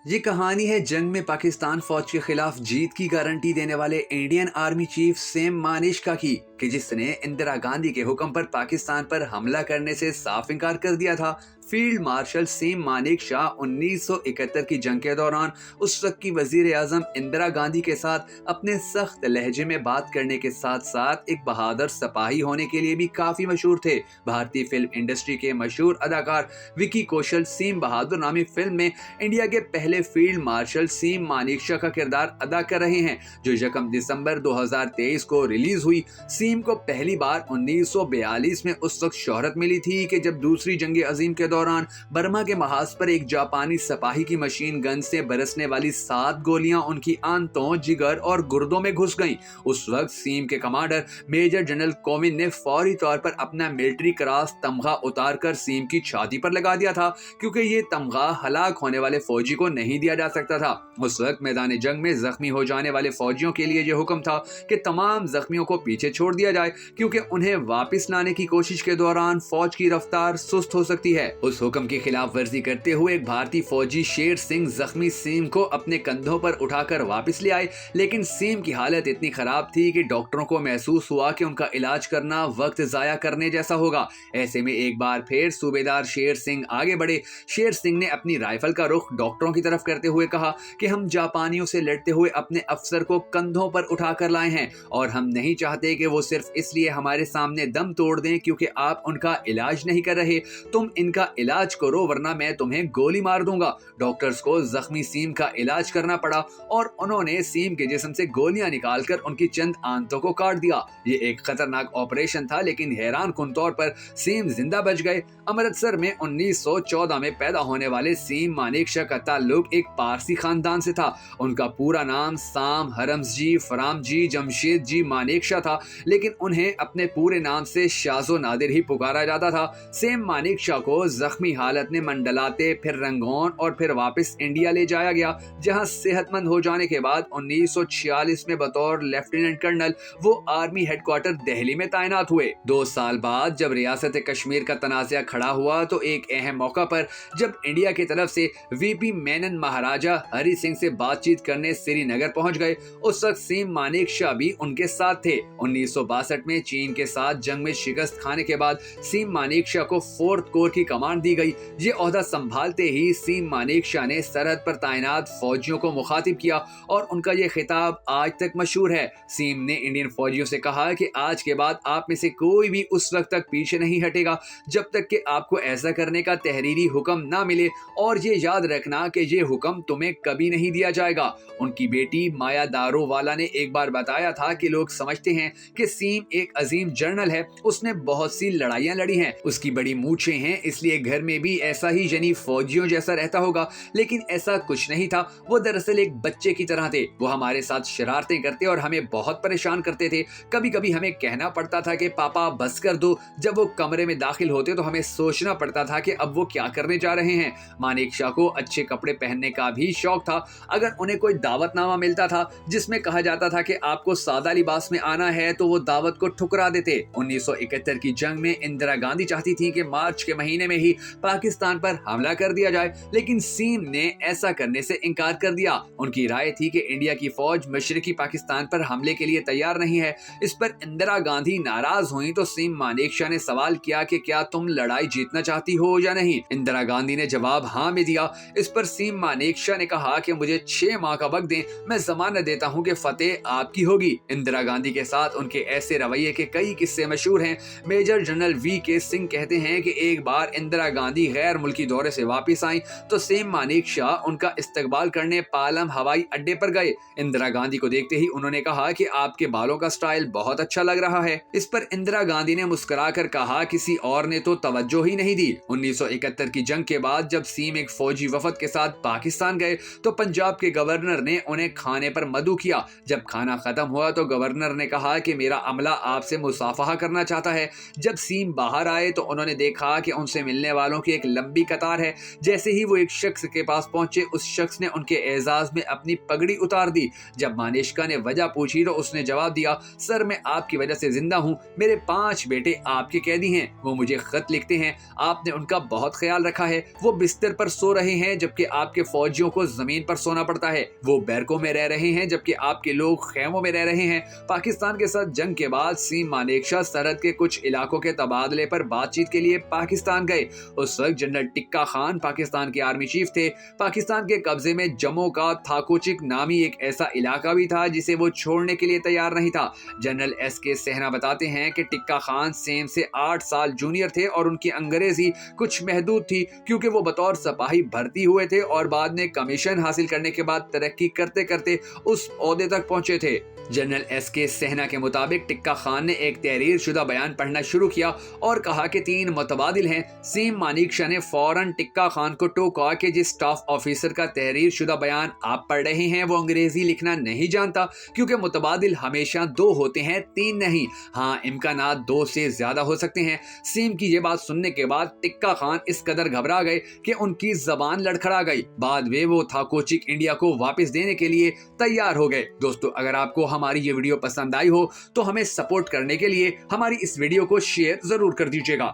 ये कहानी है जंग में पाकिस्तान फौज के खिलाफ जीत की गारंटी देने वाले Indian army chief same Manekshaw की, कि जिसने इंदिरा गांधी के हुक्म पर पाकिस्तान पर हमला करने से साफ इनकार कर दिया था। फील्ड मार्शल सेम मानेकशॉ 1971 की जंग के दौरान उस वक्त की वजीर आजम इंदिरा गांधी के साथ अपने सख्त लहजे में बात करने के साथ साथ एक बहादुर सिपाही होने के लिए भी काफी मशहूर थे। भारतीय फिल्म इंडस्ट्री के मशहूर अदाकार विकी कौशल सेम बहादुर नामी फिल्म में इंडिया के पहले फील्ड मार्शल सेम मानेकशॉ का किरदार अदा कर रहे हैं, जो 1 दिसंबर 2023 को रिलीज हुई। सेम को पहली बार 1942 में उस वक्त शोहरत मिली थी कि जब दूसरी जंग अजीम के दौरान बर्मा के महाज पर एक जापानी सिपाही की मशीन गन से बरसने वाली 7 गोलियां उनकी आंतों, जिगर और गुर्दों में घुस गईं। उस वक्त सेम के कमांडर मेजर जनरल कोविंद ने फौरी तौर पर अपना मिलिट्री क्रॉस तमगा उतारकर सेम की छाती पर लगा दिया था, क्योंकि ये तमगा हलाक होने वाले फौजी को नहीं दिया जा सकता था। उस वक्त मैदान जंग में जख्मी हो जाने वाले फौजियों के लिए यह हुक्म था कि तमाम जख्मियों को पीछे छोड़ दिया जाए, क्योंकि उन्हें वापस लाने की कोशिश के दौरान फौज की रफ्तार सुस्त हो सकती है। उस हुक्म की खिलाफ वर्जी करते हुए एक भारतीय फौजी शेर सिंह जख्मी सेम को अपने कंधों पर उठाकर वापस ले आए, लेकिन सेम की हालत इतनी खराब थी कि डॉक्टरों को महसूस हुआ कि उनका इलाज करना वक्त जाया करने जैसा होगा। ऐसे में एक बार फिर सूबेदार शेर सिंह आगे बढ़े। शेर सिंह ने अपनी राइफल का रुख डॉक्टरों की तरफ करते हुए कहा कि हम जापानियों से लड़ते हुए अपने अफसर को कंधों पर उठाकर लाए हैं और हम नहीं चाहते कि वो सिर्फ इसलिए हमारे सामने दम तोड़ दें क्योंकि आप उनका इलाज नहीं कर रहे। तुम इनका इलाज करो वरना मैं तुम्हें गोली मार दूंगा। डॉक्टर्स को जख्मी सीम का इलाज करना पड़ा और उन्होंने सीम के जिस्म से गोलियां निकालकर उनकी चंद आंतों को काट दिया। ये एक खतरनाक ऑपरेशन था, लेकिन हैरान कुन तौर पर सीम जिंदा बच गए। अमृतसर में 1914 में पैदा होने वाले सेम मानेकशॉ का ताल्लुक एक पारसी खानदान से था। उनका पूरा नाम साम हरमजी फरामजी जमशेद जी मानेकशॉ था, लेकिन उन्हें अपने पूरे नाम से शाजो नादिर ही पुकारा जाता था। सेम मानेकशॉ को जख्मी हालत में मंडलाते, फिर रंगून और फिर वापस इंडिया ले जाया गया, जहां सेहतमंद हो जाने के बाद 1946 में बतौर लेफ्टिनेंट कर्नल वो आर्मी हेडक्वार्टर दिल्ली में तैनात हुए। 2 साल बाद जब रियासत कश्मीर का तनाज़ा खड़ा हुआ तो एक अहम मौका पर जब इंडिया की तरफ से वीपी मेनन महाराजा हरि सिंह से बातचीत करने श्रीनगर पहुंच गए, उस वक्त सेम मानेकशॉ भी उनके साथ थे। 1962 में चीन के साथ जंग में शिकस्त खाने के बाद सेम मानेकशॉ को 4th कोर की कमांड दी गई। ये ओहदा संभालते ही सेम मानेकशॉ ने सरहद पर तैनात फौजियों को मुखातिब किया और उनका ये खिताब आज तक मशहूर है। सेम ने इंडियन फौजियों से कहा कि आज के बाद आप में से कोई भी उस वक्त तक पीछे नहीं हटेगा जब तक कि आपको ऐसा करने का तहरीरी हुक्म ना मिले, और ये याद रखना कि ये हुक्म तुम्हें कभी नहीं दिया जाएगा। उनकी बेटी माया दारोवाला ने एक बार बताया था कि लोग समझते हैं कि सीम एक अजीम जर्नल है, उसने बहुत सी लड़ाइयां लड़ी हैं, उसकी बड़ी मूछें हैं, इसलिए घर में भी ऐसा ही यानी फौजियों जैसा रहता होगा, लेकिन ऐसा कुछ नहीं था। वो दरअसल एक बच्चे की तरह थे। वो हमारे साथ शरारतें करते और हमें बहुत परेशान करते थे। कभी कभी हमें कहना पड़ता था कि पापा बस कर दो। जब वो कमरे में दाखिल होते तो हमें सोचना पड़ता था कि अब वो क्या करने जा रहे हैं। मानेकशॉ को अच्छे कपड़े पहनने का भी शौक था। अगर उन्हें कोई दावतनामा मिलता था जिसमें कहा जाता था कि आपको सादा लिबास में आना है तो वो दावत को ठुकरा देते। 1971 की जंग में इंदिरा गांधी चाहती थी कि मार्च के महीने में ही पाकिस्तान पर हमला कर दिया जाए, लेकिन सेम ने ऐसा करने से इनकार कर दिया। उनकी राय थी कि इंडिया की फौज मशरकी पाकिस्तान पर हमले के लिए तैयार नहीं है। इस पर इंदिरा गांधी नाराज हुई तो सेम मानेकशॉ ने सवाल किया कि क्या तुम लड़ाई जीतना चाहती हो या नहीं। इंदिरा गांधी ने जवाब हाँ में दिया। इस पर सेम मानेकशॉ ने कहा कि मुझे 6 माह का वक्त दें, मैं जमानत देता हूं कि फतेह आपकी होगी। इंदिरा गांधी के साथ उनके ऐसे रवैये के कई किस्से मशहूर हैं। Major general VK. सिंह कहते हैं कि एक बार इंदिरा गांधी गैर मुल्की दौरे से वापस आई तो सेम मानेकशॉ उनका इस्तकबाल करने पालम हवाई अड्डे पर गए। इंदिरा गांधी को देखते ही उन्होंने कहा कि आपके बालों का स्टाइल बहुत अच्छा लग रहा है। इस पर इंदिरा गांधी ने मुस्कुराकर कहा किसी और ने तो तवज्जो ही नहीं दी। 1971 की जंग के बाद जब सीम एक फौजी वफद के साथ पाकिस्तान गए तो पंजाब के गवर्नर ने उन्हें खाने पर मदऊ किया। जब खाना खत्म हुआ तो गवर्नर ने कहा कि मेरा अमला आपसे मुसाफहा करना चाहता है। जब सीम बाहर आए तो उन्होंने देखा कि उनसे मिलने वालों की एक लंबी कतार है। जैसे ही वो एक शख्स के पास पहुंचे, उस शख्स ने उनके एजाज में अपनी पगड़ी उतार दी। जब मानिशका ने वजह पूछी तो उसने जवाब दिया, सर मैं आपकी वजह से जिंदा हूँ, मेरे 5 बेटे आपके कैदी हैं, वो मुझे खत लिखते हैं, आपने उनका बहुत ख्याल रखा है, वो बिस्तर पर सो रहे हैं जबकि आपके फौजियों को जमीन पर सोना पड़ता है, वो बैरकों में रह रहे हैं जबकि आपके लोग खेमों में रह रहे हैं। पाकिस्तान के साथ जंग के बाद सीम मानेकशा सरहद के कुछ इलाकों के तबादले पर बातचीत के लिए पाकिस्तान गए। उस वक्त जनरल टिक्का खान पाकिस्तान के आर्मी चीफ थे। पाकिस्तान के कब्जे में जम्मू का थाकोचिक नामी एक ऐसा इलाका भी था जिसे वो छोड़ने के लिए तैयार नहीं था। जनरल SK सेहना बताते हैं कि टिक्का खान सेम से 8 साल जूनियर थे और उनकी अंग्रेजी कुछ महदूद थी क्योंकि वो बतौर सिपाही भर्ती हुए थे और बाद में कमीशन हासिल करने के बाद तरक्की करते करते उस ओहदे तक पहुंचे थे। जनरल SK सेहना के मुताबिक टिक्का खान ने एक तहरीर शुदा बयान पढ़ना शुरू किया और कहा कि 3 मुतबादिल हैं। सीम मानेकशा ने फौरन टिक्का खान को टोका कि जिस स्टाफ ऑफिसर का तहरीर शुदा बयान आप पढ़ रहे हैं वो अंग्रेजी लिखना नहीं जानता, क्योंकि मुतबादिल हमेशा 2 होते हैं, 3 नहीं। हाँ, इम्कानात 2 से ज्यादा हो सकते हैं। सीम की ये बात सुनने के बाद टिक्का खान इस कदर घबरा गए कि उनकी जबान लड़खड़ा गई। बाद में वो थाकोचिक इंडिया को वापस देने के लिए तैयार हो गए। दोस्तों, अगर आपको हमारी ये वीडियो पसंद आई हो तो हमें सपोर्ट करने के लिए हमारी इस वीडियो को शेयर जरूर कर दीजिएगा।